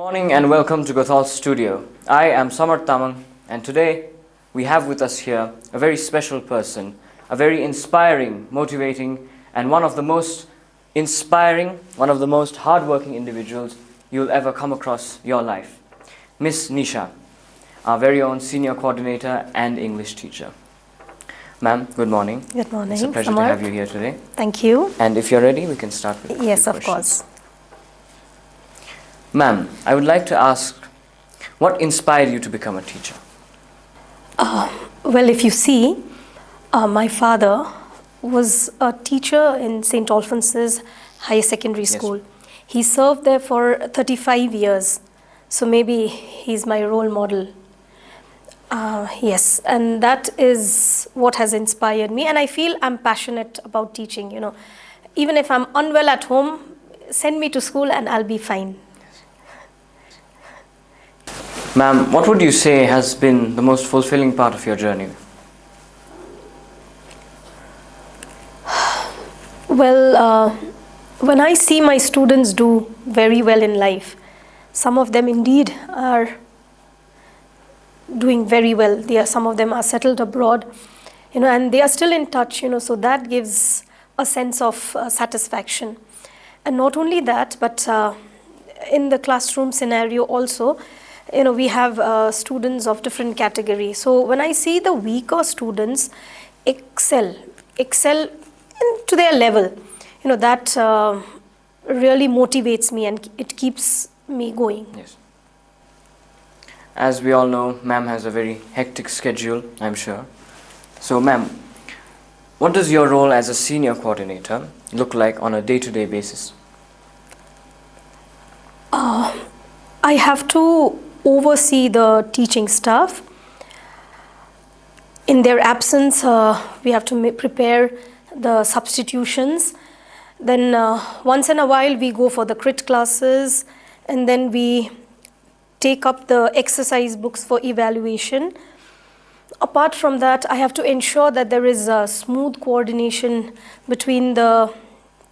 morning and welcome to Goethals Studio. I am Samarth Tamang, and today we have with us here a very special person, a very inspiring, motivating, and one of the most inspiring, one of the most hardworking individuals you'll ever come across your life. Miss Nisha, our very own senior coordinator and English teacher. Ma'am, good morning. Good morning. It's a pleasure Samarth. to have you here today. Thank you. And if you're ready, we can start with Yes, a of few questions. course. Ma'am, I would like to ask, what inspired you to become a teacher? Well, if you see, my father was a teacher in St. Alphonsus Higher Secondary School. He served there for 35 years. So maybe he's my role model. Yes, and that is what has inspired me. And I feel I'm passionate about teaching, Even if I'm unwell at home, send me to school and I'll be fine. Ma'am, what would you say has been the most fulfilling part of your journey? Well, when I see my students do very well in life, some of them indeed are doing very well. Some of them are settled abroad, and they are still in touch, so that gives a sense of satisfaction. And not only that, but in the classroom scenario also, we have students of different categories. So when I see the weaker students excel to their level, that really motivates me and it keeps me going. Yes. As we all know, ma'am has a very hectic schedule, I'm sure. So ma'am, what does your role as a senior coordinator look like on a day-to-day basis? I have to oversee the teaching staff. In their absence, we have to prepare the substitutions. Then once in a while, we go for the crit classes, and then we take up the exercise books for evaluation. Apart from that, I have to ensure that there is a smooth coordination between the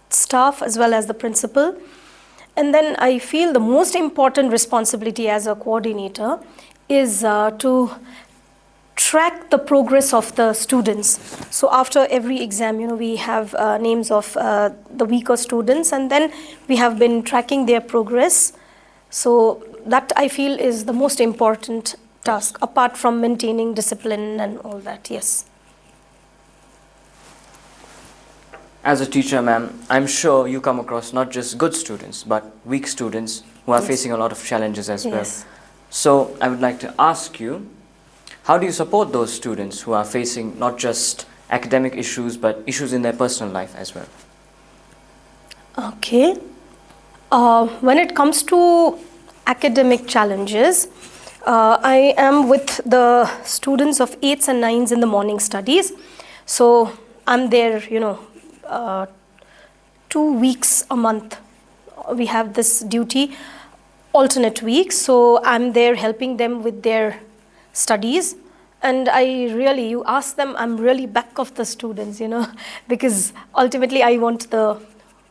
staff as well as the principal. And then I feel the most important responsibility as a coordinator is to track the progress of the students. So after every exam, we have names of the weaker students, and then we have been tracking their progress. So that I feel is the most important task, apart from maintaining discipline and all that, yes. As a teacher, ma'am, I'm sure you come across not just good students, but weak students who are facing a lot of challenges as well. So I would like to ask you, how do you support those students who are facing not just academic issues, but issues in their personal life as well? Okay. When it comes to academic challenges, I am with the students of 8s and 9s in the morning studies. So I'm there, 2 weeks a month. We have this duty, alternate weeks. So I'm there helping them with their studies. And you ask them, I'm really back of the students, because ultimately I want the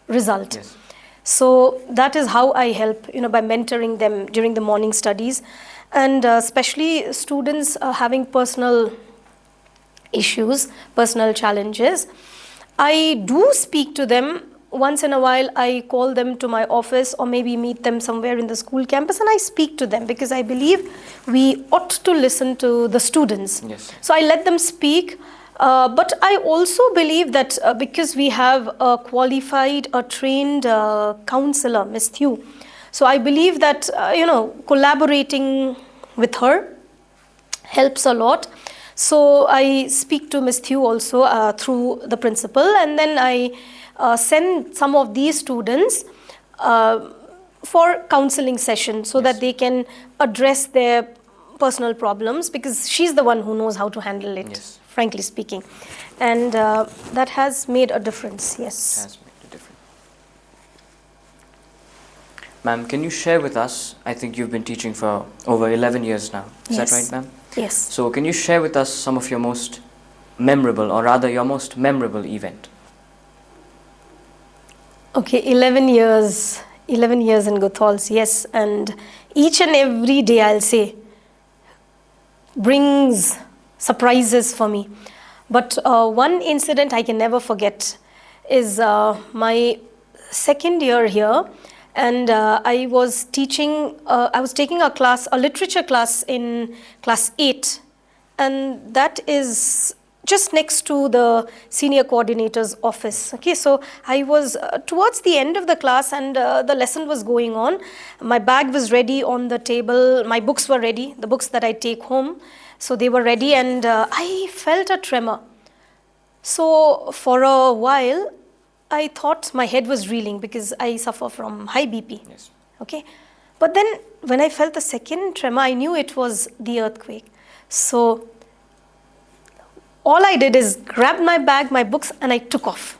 result. Yes. So that is how I help, by mentoring them during the morning studies. And especially students having personal issues, personal challenges. I do speak to them. Once in a while, I call them to my office or maybe meet them somewhere in the school campus, and I speak to them because I believe we ought to listen to the students. Yes. So I let them speak. But I also believe that because we have a qualified, a trained counselor, Ms. Thew, so I believe that, collaborating with her helps a lot. So I speak to Ms. Thew also through the principal, and then I send some of these students for counseling sessions so that they can address their personal problems, because she's the one who knows how to handle it, frankly speaking. And that has made a difference, yes. It has made a difference. Ma'am, can you share with us, I think you've been teaching for over 11 years now. Is that right, ma'am? Yes. So can you share with us some of your most memorable, or rather your most memorable event? Okay, 11 years 11 years in Goethals, yes. And each and every day, I'll say, brings surprises for me. But one incident I can never forget is my second year here, and I was taking a class, a literature class in class 8, and that is just next to the senior coordinator's office. Okay, so I was towards the end of the class, and the lesson was going on. My bag was ready on the table, my books were ready, the books that I take home, so they were ready, and I felt a tremor. So for a while, I thought my head was reeling because I suffer from high BP. Yes. Okay, but then when I felt the second tremor, I knew it was the earthquake. So all I did is grab my bag, my books, and I took off.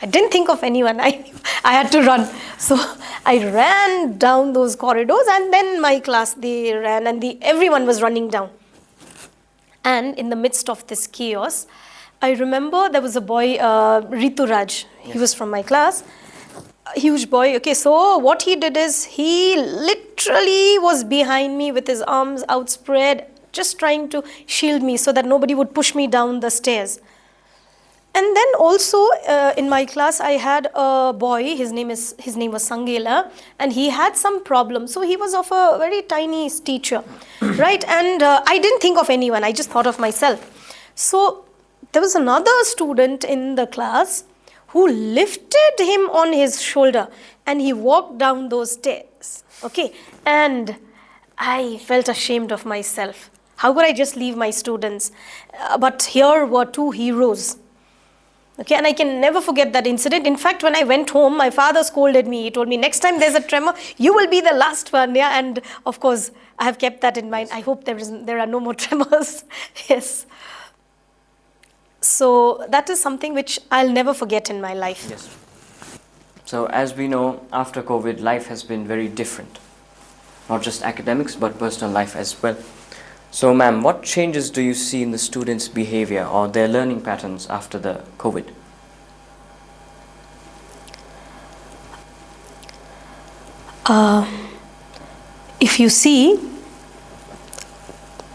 I didn't think of anyone. I had to run. So I ran down those corridors, and then my class, they ran, and everyone was running down. And in the midst of this chaos, I remember there was a boy, Rituraj. He was from my class. A huge boy. Okay, so what he did is he literally was behind me with his arms outspread, just trying to shield me so that nobody would push me down the stairs. And then also in my class, I had a boy, his name was Sangela, and he had some problems. So he was of a very tiny stature, right? And I didn't think of anyone, I just thought of myself. So there was another student in the class who lifted him on his shoulder, and he walked down those stairs, okay? And I felt ashamed of myself. How could I just leave my students? But here were two heroes. Okay, and I can never forget that incident. In fact, when I went home, my father scolded me. He told me, next time there's a tremor, you will be the last one. Yeah, and of course, I have kept that in mind. I hope there are no more tremors. Yes. So that is something which I'll never forget in my life. Yes. So as we know, after COVID, life has been very different. Not just academics, but personal life as well. So, ma'am, what changes do you see in the students' behavior or their learning patterns after the COVID? If you see,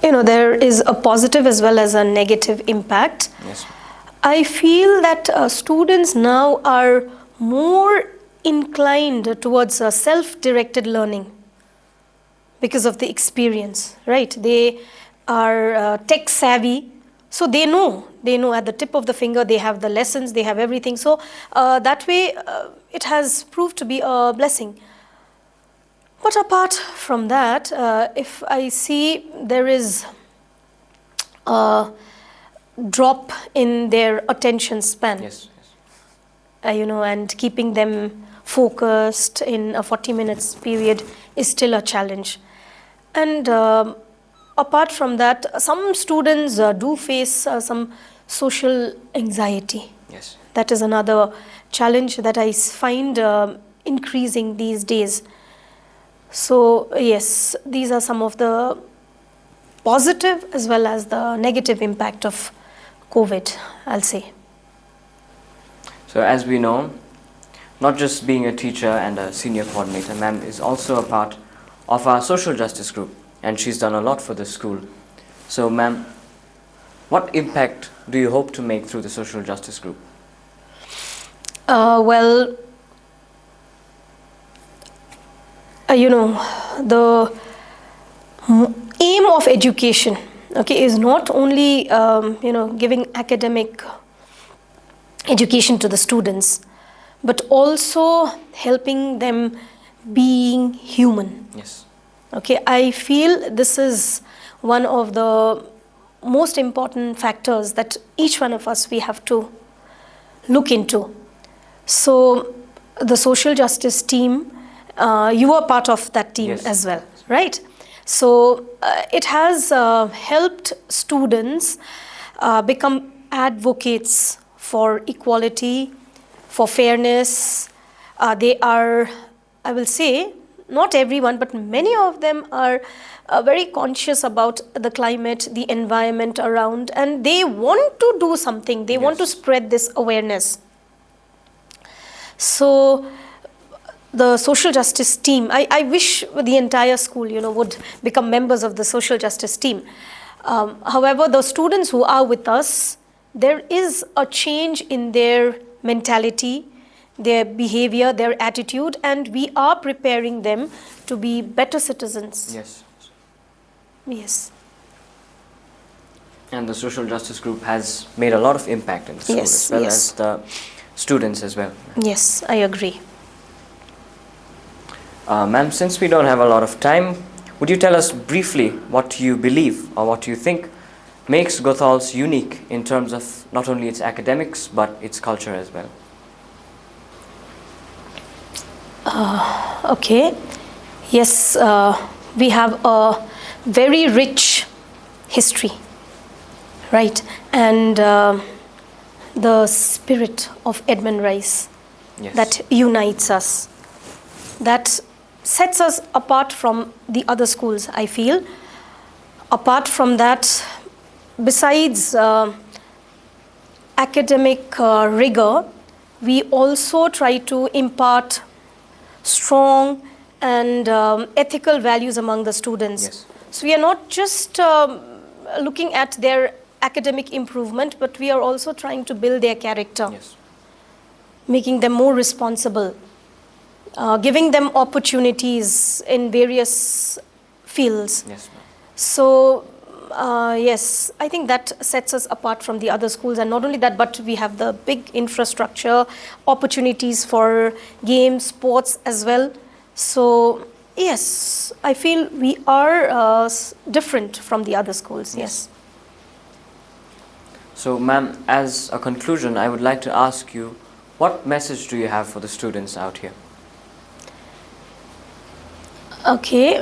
there is a positive as well as a negative impact. Yes. I feel that students now are more inclined towards self-directed learning because of the experience, right? They are tech savvy, so they know at the tip of the finger, they have the lessons, they have everything. So that way, it has proved to be a blessing. But apart from that, if I see there is a drop in their attention span, Yes. And keeping them focused in a 40 minutes period is still a challenge. And apart from that, some students do face some social anxiety. Yes. That is another challenge that I find increasing these days. So yes, these are some of the positive as well as the negative impact of COVID, I'll say. So as we know, not just being a teacher and a senior coordinator, ma'am is also a part of our social justice group, and she's done a lot for the school. So, ma'am, what impact do you hope to make through the social justice group? Well, the aim of education, okay, is not only giving academic education to the students, but also helping them being human. Yes. Okay, I feel this is one of the most important factors that each one of us we have to look into. So the social justice team, you are part of that team. Yes. As well, right? So it has helped students become advocates for equality, for fairness. They are, I will say, not everyone, but many of them are very conscious about the climate, the environment around, and they want to do something. They want to spread this awareness. So the social justice team. I wish the entire school, would become members of the social justice team. However, the students who are with us, there is a change in their mentality, their behavior, their attitude, and we are preparing them to be better citizens. Yes. Yes. And the social justice group has made a lot of impact in the school, Yes, as well yes. as the students as well. Yes, I agree. Ma'am, since we don't have a lot of time, would you tell us briefly what you believe or what you think makes Goethals unique in terms of not only its academics but its culture as well? Okay. Yes, we have a very rich history, right? And the spirit of Edmund Rice Yes. that unites us, that sets us apart from the other schools, I feel. Apart from that, besides academic rigor, we also try to impart strong and ethical values among the students. Yes. So we are not just looking at their academic improvement, but we are also trying to build their character, Yes. making them more responsible, giving them opportunities in various fields. Yes, ma'am. So, yes, I think that sets us apart from the other schools. And not only that, but we have the big infrastructure, opportunities for games, sports as well. So, yes, I feel we are different from the other schools, yes. So, ma'am, as a conclusion, I would like to ask you, what message do you have for the students out here? Okay.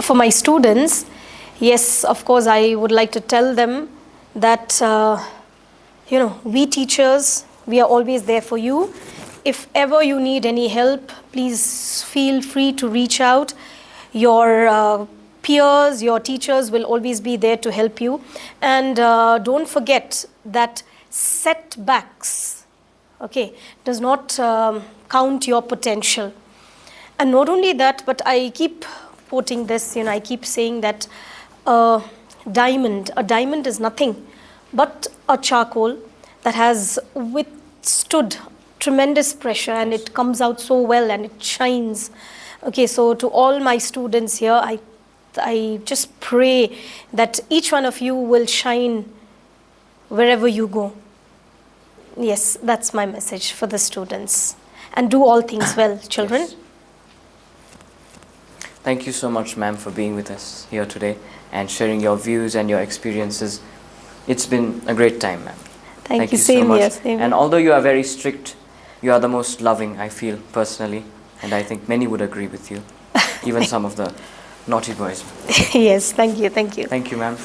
For my students, yes, of course, I would like to tell them that, we teachers, we are always there for you. If ever you need any help, please feel free to reach out. Your peers, your teachers will always be there to help you. And don't forget that setbacks, okay, does not count your potential. And not only that, but I keep quoting this, I keep saying that a diamond is nothing but a charcoal that has withstood tremendous pressure, and it comes out so well and it shines. Okay, so to all my students here, I just pray that each one of you will shine wherever you go. Yes, that's my message for the students. And do all things well, children. Yes. Thank you so much, ma'am, for being with us here today and sharing your views and your experiences. It's been a great time, ma'am. Thank you, so same much. here, same And here. although you are very strict, you are the most loving, I feel, personally. And I think many would agree with you, even some of the naughty boys. Yes, thank you, thank you. Thank you, ma'am.